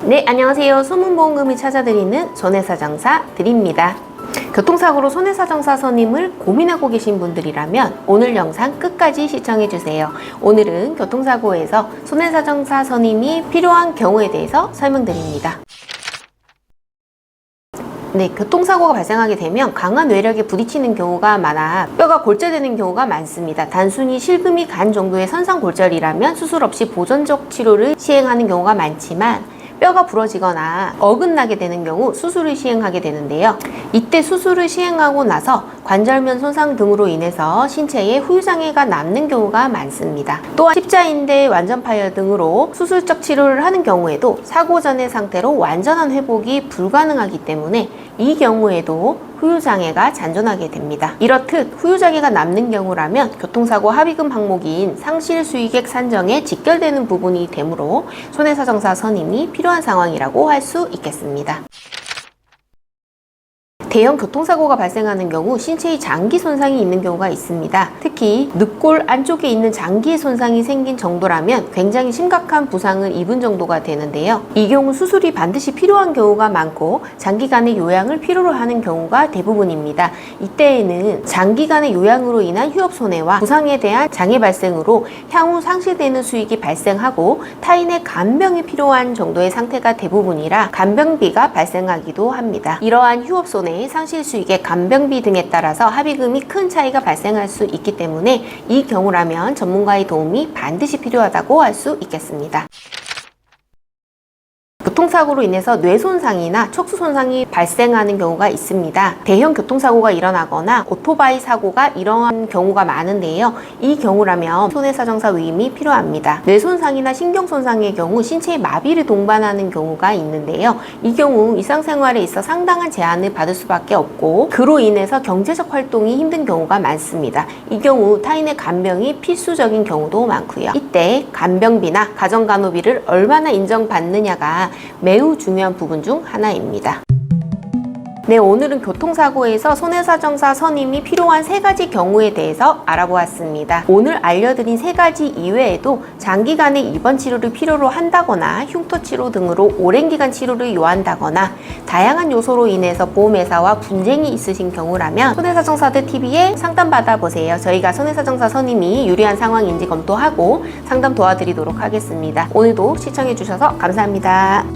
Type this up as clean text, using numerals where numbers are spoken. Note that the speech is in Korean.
네, 안녕하세요. 소문보험금이 찾아드리는 손해사정사 드립니다. 교통사고로 손해사정사 선임을 고민하고 계신 분들이라면 오늘 영상 끝까지 시청해주세요. 오늘은 교통사고에서 손해사정사 선임이 필요한 경우에 대해서 설명드립니다. 네, 교통사고가 발생하게 되면 강한 외력에 부딪히는 경우가 많아 뼈가 골절되는 경우가 많습니다. 단순히 실금이 간 정도의 선상골절이라면 수술 없이 보존적 치료를 시행하는 경우가 많지만 뼈가 부러지거나 어긋나게 되는 경우 수술을 시행하게 되는데요. 이때 수술을 시행하고 나서 관절면 손상 등으로 인해서 신체에 후유장애가 남는 경우가 많습니다. 또한 십자인대 완전 파열 등으로 수술적 치료를 하는 경우에도 사고 전의 상태로 완전한 회복이 불가능하기 때문에 이 경우에도 후유장애가 잔존하게 됩니다. 이렇듯 후유장애가 남는 경우라면 교통사고 합의금 항목인 상실수익액 산정에 직결되는 부분이 되므로 손해사정사 선임이 필요한 상황이라고 할 수 있겠습니다. 대형 교통사고가 발생하는 경우 신체의 장기 손상이 있는 경우가 있습니다. 특히 늑골 안쪽에 있는 장기의 손상이 생긴 정도라면 굉장히 심각한 부상을 입은 정도가 되는데요. 이 경우 수술이 반드시 필요한 경우가 많고 장기간의 요양을 필요로 하는 경우가 대부분입니다. 이때에는 장기간의 요양으로 인한 휴업손해와 부상에 대한 장애 발생으로 향후 상실되는 수익이 발생하고 타인의 간병이 필요한 정도의 상태가 대부분이라 간병비가 발생하기도 합니다. 이러한 휴업손해 상실수익의 간병비 등에 따라서 합의금이 큰 차이가 발생할 수 있기 때문에 이 경우라면 전문가의 도움이 반드시 필요하다고 할 수 있겠습니다. 교통사고로 인해서 뇌손상이나 척수손상이 발생하는 경우가 있습니다. 대형 교통사고가 일어나거나 오토바이 사고가 일어난 경우가 많은데요. 이 경우라면 손해사정사 위임이 필요합니다. 뇌손상이나 신경손상의 경우 신체에 마비를 동반하는 경우가 있는데요. 이 경우 일상생활에 있어 상당한 제한을 받을 수밖에 없고 그로 인해서 경제적 활동이 힘든 경우가 많습니다. 이 경우 타인의 간병이 필수적인 경우도 많고요. 이때 간병비나 가정간호비를 얼마나 인정받느냐가 매우 중요한 부분 중 하나입니다. 네, 오늘은 교통사고에서 손해사정사 선임이 필요한 3가지 경우에 대해서 알아보았습니다. 오늘 알려드린 3가지 이외에도 장기간의 입원 치료를 필요로 한다거나 흉터치료 등으로 오랜 기간 치료를 요한다거나 다양한 요소로 인해서 보험회사와 분쟁이 있으신 경우라면 손해사정사들 TV에 상담 받아보세요. 저희가 손해사정사 선임이 유리한 상황인지 검토하고 상담 도와드리도록 하겠습니다. 오늘도 시청해주셔서 감사합니다.